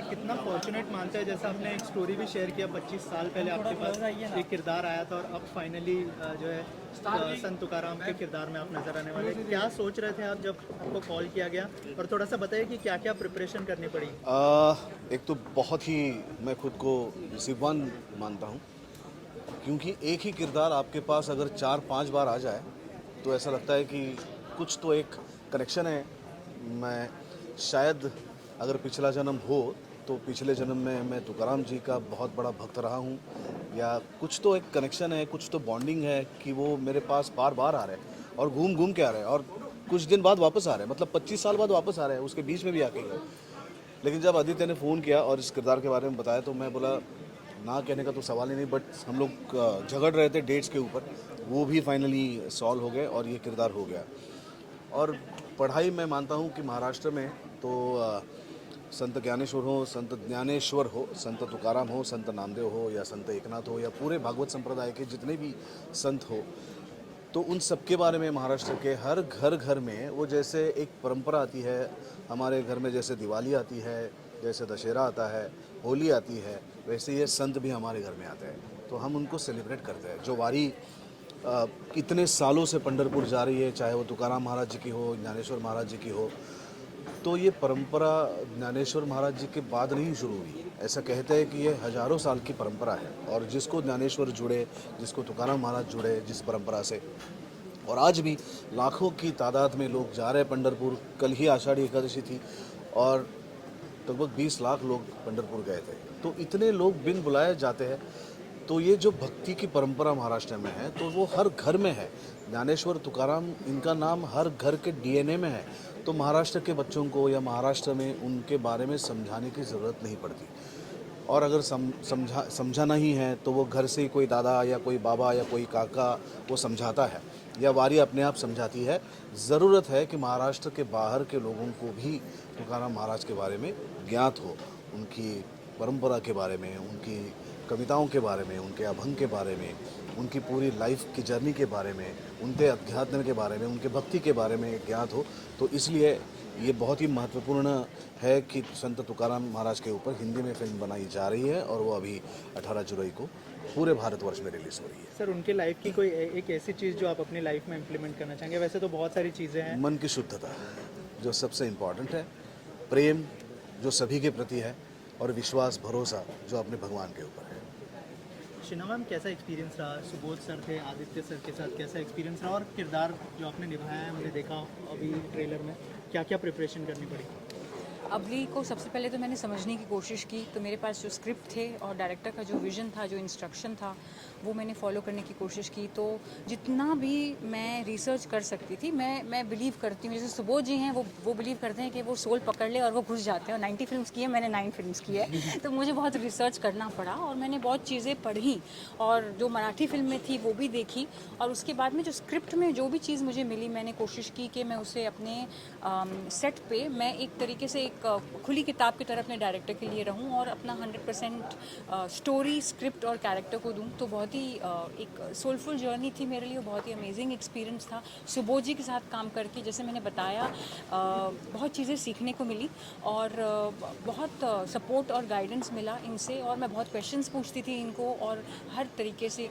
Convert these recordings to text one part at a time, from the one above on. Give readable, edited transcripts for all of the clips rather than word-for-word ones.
कितना फॉर्चुनेट मानते हैं, जैसा आपने एक स्टोरी भी शेयर किया 25 साल पहले आपके पास एक किरदार आया था और अब फाइनली जो है संत तुकाराम के किरदार में आप नजर आने वाले, क्या सोच रहे थे आप जब आपको कॉल किया गया? और थोड़ा सा बताइए कि क्या क्या प्रिपरेशन करनी पड़ी। एक तो बहुत ही मैं खुद को नसीबवान मानता हूँ, क्योंकि एक ही किरदार आपके पास अगर 4-5 बार आ जाए तो ऐसा लगता है कि कुछ तो एक कनेक्शन है। मैं शायद अगर पिछला जन्म हो तो पिछले जन्म में मैं तुकाराम जी का बहुत बड़ा भक्त रहा हूँ, या कुछ तो एक कनेक्शन है, कुछ तो बॉन्डिंग है कि वो मेरे पास बार बार आ रहे हैं और घूम घूम के आ रहे हैं और कुछ दिन बाद वापस आ रहे हैं, मतलब 25 साल बाद वापस आ रहे हैं, उसके बीच में भी आके गए। लेकिन जब आदित्य ने फ़ोन किया और इस किरदार के बारे में बताया तो मैं बोला ना कहने का तो सवाल ही नहीं, बट हम लोग झगड़ रहे थे डेट्स के ऊपर, वो भी फाइनली सॉल्व हो गए और ये किरदार हो गया। और पढ़ाई मैं मानता हूँ कि महाराष्ट्र में तो संत ज्ञानेश्वर हो, संत ज्ञानेश्वर हो, संत तुकाराम हो, संत नामदेव हो या संत एकनाथ हो या पूरे भागवत संप्रदाय के जितने भी संत हो, तो उन सब के बारे में महाराष्ट्र के हर घर घर में वो जैसे एक परंपरा आती है। हमारे घर में जैसे दिवाली आती है, जैसे दशहरा आता है, होली आती है, वैसे ये संत भी हमारे घर में आते हैं, तो हम उनको सेलिब्रेट करते हैं। जो वारी इतने सालों से पंढरपुर जा रही है, चाहे वो तुकाराम महाराज जी की हो, ज्ञानेश्वर महाराज जी की हो, तो ये परंपरा ज्ञानेश्वर महाराज जी के बाद नहीं शुरू हुई। ऐसा कहते हैं कि ये हजारों साल की परंपरा है, और जिसको ज्ञानेश्वर जुड़े, जिसको तुकाराम महाराज जुड़े जिस परंपरा से, और आज भी लाखों की तादाद में लोग जा रहे हैं पंढरपुर। कल ही आषाढ़ी एकादशी थी और लगभग 20 लाख लोग पंढरपुर गए थे, तो इतने लोग बिन बुलाए जाते हैं। तो ये जो भक्ति की परंपरा महाराष्ट्र में है तो वो हर घर में है। ज्ञानेश्वर तुकाराम इनका नाम हर घर के डीएनए में है, तो महाराष्ट्र के बच्चों को या महाराष्ट्र में उनके बारे में समझाने की ज़रूरत नहीं पड़ती। और अगर समझाना ही है तो वो घर से ही कोई दादा या कोई बाबा या कोई काका वो समझाता है, या वारी अपने आप समझाती है। ज़रूरत है कि महाराष्ट्र के बाहर के लोगों को भी तुकाराम महाराज के बारे में ज्ञात हो, उनकी परंपरा के बारे में, उनकी कविताओं के बारे में, उनके अभंग के बारे में, उनकी पूरी लाइफ की जर्नी के बारे में, उनके अध्यात्म के बारे में, उनके भक्ति के बारे में ज्ञात हो। तो इसलिए ये बहुत ही महत्वपूर्ण है कि संत तुकाराम महाराज के ऊपर हिंदी में फिल्म बनाई जा रही है, और वो अभी 18 जुलाई को पूरे भारतवर्ष में रिलीज़ हो रही है। सर, उनके लाइफ की कोई एक ऐसी चीज़ जो आप अपनी लाइफ में इम्प्लीमेंट करना चाहेंगे? वैसे तो बहुत सारी चीज़ें हैं। मन की शुद्धता जो सबसे इम्पॉर्टेंट है, प्रेम जो सभी के प्रति है, और विश्वास भरोसा जो अपने भगवान के ऊपर है। शीना मैम, कैसा एक्सपीरियंस रहा? सुबोध सर थे, आदित्य सर के साथ कैसा एक्सपीरियंस रहा? और किरदार जो आपने निभाया है, हमने देखा अभी ट्रेलर में, क्या क्या प्रिपरेशन करनी पड़ी? अवली को सबसे पहले तो मैंने समझने की कोशिश की, तो मेरे पास जो स्क्रिप्ट थे और डायरेक्टर का जो विज़न था, जो इंस्ट्रक्शन था, वो मैंने फॉलो करने की कोशिश की। तो जितना भी मैं रिसर्च कर सकती थी, मैं बिलीव करती हूँ, जैसे सुबोध जी हैं वो बिलीव करते हैं कि वो सोल पकड़ ले और वो घुस जाते हैं। और 90 फिल्म्स की है, मैंने 9 फिल्म्स की है तो मुझे बहुत रिसर्च करना पड़ा और मैंने बहुत चीज़ें पढ़ी, और जो मराठी फिल्म में थी वो भी देखी। और उसके बाद में जो स्क्रिप्ट में जो भी चीज़ मुझे मिली, मैंने कोशिश की कि मैं उसे अपने सेट पे मैं एक तरीके से एक खुली किताब की तरह अपने डायरेक्टर के लिए रहूं और अपना 100% स्टोरी, स्क्रिप्ट और कैरेक्टर को दूं। तो बहुत ही एक सोलफुल जर्नी थी मेरे लिए, बहुत ही अमेजिंग एक्सपीरियंस था सुबोध जी के साथ काम करके। जैसे मैंने बताया, बहुत चीज़ें सीखने को मिली और बहुत सपोर्ट और गाइडेंस मिला इनसे, और मैं बहुत क्वेश्चंस पूछती थी इनको, और हर तरीके से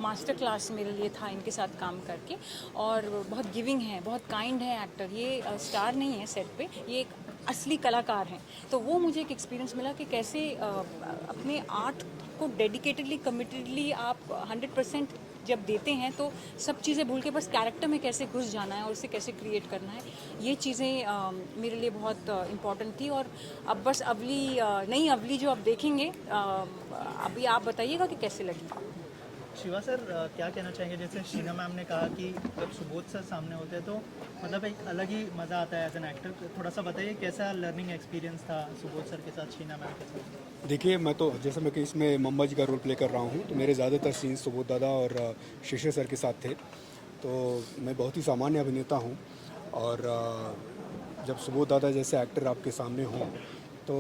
मास्टर क्लास मेरे लिए था इनके साथ काम करके। और बहुत गिविंग है, बहुत काइंड है एक्टर, ये स्टार नहीं है सेट पे, ये एक असली कलाकार हैं। तो वो मुझे एक एक्सपीरियंस मिला कि कैसे अपने आर्ट को डेडिकेटेडली, कमिटेडली आप 100% जब देते हैं तो सब चीज़ें भूल के बस कैरेक्टर में कैसे घुस जाना है और उसे कैसे क्रिएट करना है, ये चीज़ें मेरे लिए बहुत इम्पॉर्टेंट थी। और अब बस अवली, नई अवली जो आप देखेंगे, अभी आप बताइएगा कि कैसे लगी। शिवा सर, क्या कहना चाहेंगे? जैसे शीना मैम ने कहा कि जब सुबोध सर सामने होते हैं तो मतलब एक अलग ही मज़ा आता है एज एन एक्टर। थोड़ा सा बताइए कैसा लर्निंग एक्सपीरियंस था सुबोध सर के साथ, शीना मैम के साथ? देखिए, मैं तो जैसे मैं कि इसमें मम्मा जी का रोल प्ले कर रहा हूँ, तो मेरे ज़्यादातर सीन सुबोध दादा और शिशिर सर के साथ थे। तो मैं बहुत ही सामान्य अभिनेता हूँ, और जब सुबोध दादा जैसे एक्टर आपके सामने हों तो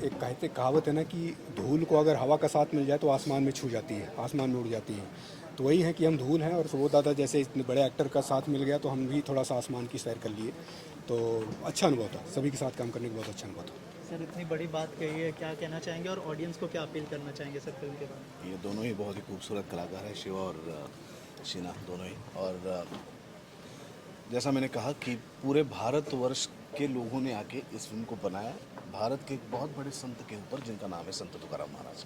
एक कहावत है ना कि धूल को अगर हवा का साथ मिल जाए तो आसमान में छू जाती है, आसमान में उड़ जाती है। तो वही है कि हम धूल हैं, और सुबोध दादा जैसे इतने बड़े एक्टर का साथ मिल गया तो हम भी थोड़ा सा आसमान की सैर कर लिए। तो अच्छा अनुभव था, सभी के साथ काम करने का बहुत अच्छा अनुभव था। सर इतनी बड़ी बात कही है, क्या कहना चाहेंगे और ऑडियंस को क्या अपील करना चाहेंगे सर फिल्म के बारे में? ये दोनों ही बहुत ही खूबसूरत कलाकार हैं, शिवा और शीना दोनों ही। और जैसा मैंने कहा कि पूरे भारतवर्ष के लोगों ने आके इस फिल्म को बनाया, भारत के एक बहुत बड़े संत के ऊपर जिनका नाम है संत तुकाराम महाराज।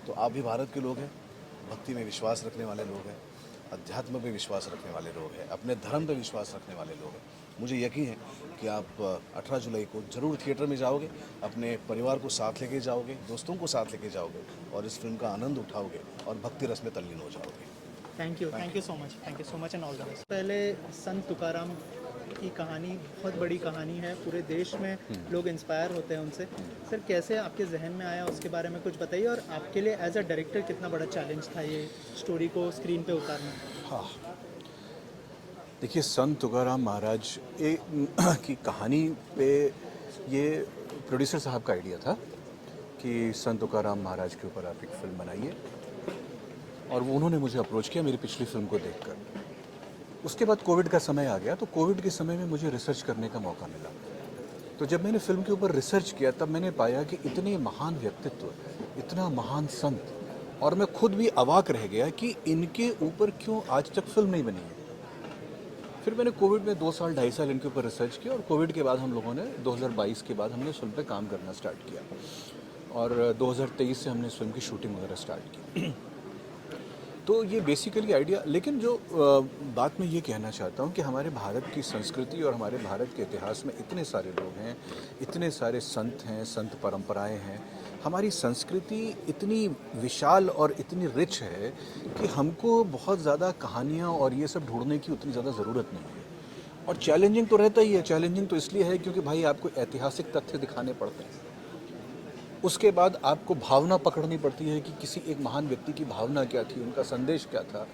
तो आप भी भारत के लोग हैं, भक्ति में विश्वास रखने वाले लोग हैं, अध्यात्म पे विश्वास रखने वाले लोग हैं, अपने धर्म पे विश्वास रखने वाले लोग हैं। मुझे यकीन है कि आप 18 जुलाई को ज़रूर थिएटर में जाओगे, अपने परिवार को साथ लेके जाओगे, दोस्तों को साथ लेके जाओगे और इस फिल्म का आनंद उठाओगे और भक्ति रस में तल्लीन हो जाओगे। Thank you so much and all the best. पहले संत तुकाराम की कहानी बहुत बड़ी कहानी है, पूरे देश में लोग इंस्पायर होते हैं उनसे। सर कैसे आपके जहन में आया, उसके बारे में कुछ बताइए, और आपके लिए एज अ डायरेक्टर कितना बड़ा चैलेंज था ये स्टोरी को स्क्रीन पे उतारना? हाँ, देखिए संत तुकाराम महाराज की कहानी पे ये प्रोड्यूसर साहब का आइडिया था कि संत तुकाराम महाराज के ऊपर आप एक फिल्म बनाइए, और उन्होंने मुझे अप्रोच किया मेरी पिछली फिल्म को देखकर। उसके बाद कोविड का समय आ गया, तो कोविड के समय में मुझे रिसर्च करने का मौका मिला। तो जब मैंने फिल्म के ऊपर रिसर्च किया तब मैंने पाया कि इतने महान व्यक्तित्व, इतना महान संत, और मैं खुद भी अवाक रह गया कि इनके ऊपर क्यों आज तक फिल्म नहीं बनी है। फिर मैंने कोविड में 2 साल 2.5 साल इनके ऊपर रिसर्च किया, और कोविड के बाद हम लोगों ने 2022 के बाद हमने इस फिल्म पे काम करना स्टार्ट किया, और 2023 से हमने इस फिल्म की शूटिंग वगैरह स्टार्ट की। तो ये बेसिकली आइडिया, लेकिन जो बात मैं ये कहना चाहता हूँ कि हमारे भारत की संस्कृति और हमारे भारत के इतिहास में इतने सारे लोग हैं, इतने सारे संत हैं, संत परंपराएं हैं, हमारी संस्कृति इतनी विशाल और इतनी रिच है कि हमको बहुत ज़्यादा कहानियाँ और ये सब ढूंढने की उतनी ज़्यादा ज़रूरत नहीं है। और चैलेंजिंग तो रहता ही है, चैलेंजिंग तो इसलिए है क्योंकि भाई आपको ऐतिहासिक तथ्य दिखाने पड़ते हैं, उसके बाद आपको भावना पकड़नी पड़ती है कि किसी एक महान व्यक्ति की भावना क्या थी, उनका संदेश क्या था,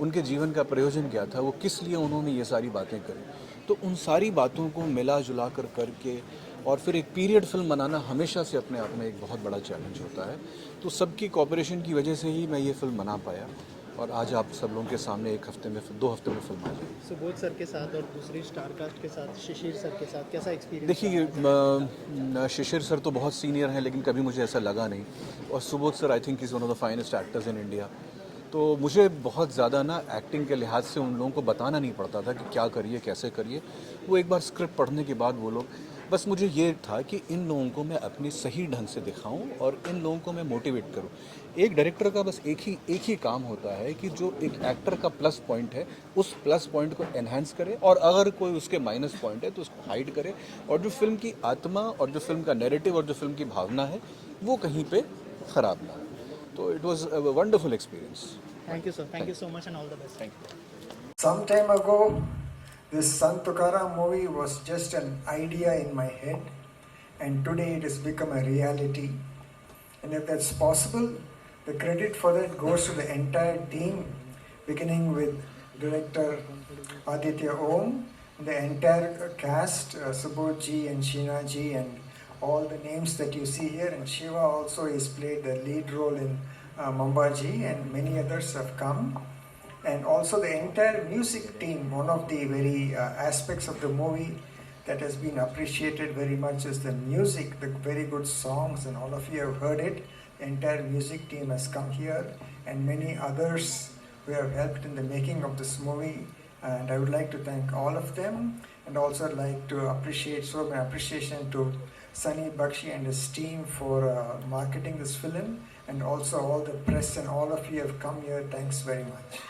उनके जीवन का प्रयोजन क्या था, वो किस लिए उन्होंने ये सारी बातें करी। तो उन सारी बातों को मिला जुला कर करके और फिर एक पीरियड फिल्म बनाना हमेशा से अपने आप में एक बहुत बड़ा चैलेंज होता है। तो सबकी कोऑपरेशन की वजह से ही मैं ये फिल्म बना पाया, और आज आप सब लोगों के सामने 2 हफ्ते में फिल्म आ जाएगी। सुबोध सर के साथ और दूसरी स्टार कास्ट के साथ, शिशिर सर के साथ कैसा एक्सपीरियंस? देखिए शिशिर सर तो बहुत सीनियर हैं, लेकिन कभी मुझे ऐसा लगा नहीं, और Subodh sir I think is one of the finest actors in India. तो मुझे बहुत ज़्यादा ना एक्टिंग के लिहाज से उन लोगों को बताना नहीं पड़ता था कि क्या करिए कैसे करिए। वो एक बार स्क्रिप्ट पढ़ने के बाद वो लोग, बस मुझे ये था कि इन लोगों को मैं अपनी सही ढंग से दिखाऊं और इन लोगों को मैं मोटिवेट करूं। एक डायरेक्टर का बस एक ही काम होता है कि जो एक एक्टर का प्लस पॉइंट है उस प्लस पॉइंट को एनहांस करे, और अगर कोई उसके माइनस पॉइंट है तो उसको हाइड करे, और जो फिल्म की आत्मा और जो फिल्म का नैरेटिव और जो फिल्म की भावना है वो कहीं पे ख़राब ना हो। तो it was a wonderful experience. Thank you sir, thank you so much and all the best. Thank you. Some time ago, this Sant Tukaram movie was just an idea in my head, and today it has become a reality. And if that's possible, the credit for that goes to the entire team, beginning with director Aditya Om, the entire cast, Subodh ji and Sheena ji, and all the names that you see here. And Shiva also has played the lead role in Mamba ji, and many others have come. And also the entire music team, one of the very aspects of the movie that has been appreciated very much is the music, the very good songs, and all of you have heard it. The entire music team has come here, and many others who have helped in the making of this movie, and I would like to thank all of them, and also like to show my appreciation to Sunny Bakshi and his team for marketing this film, and also all the press and all of you have come here. Thanks very much.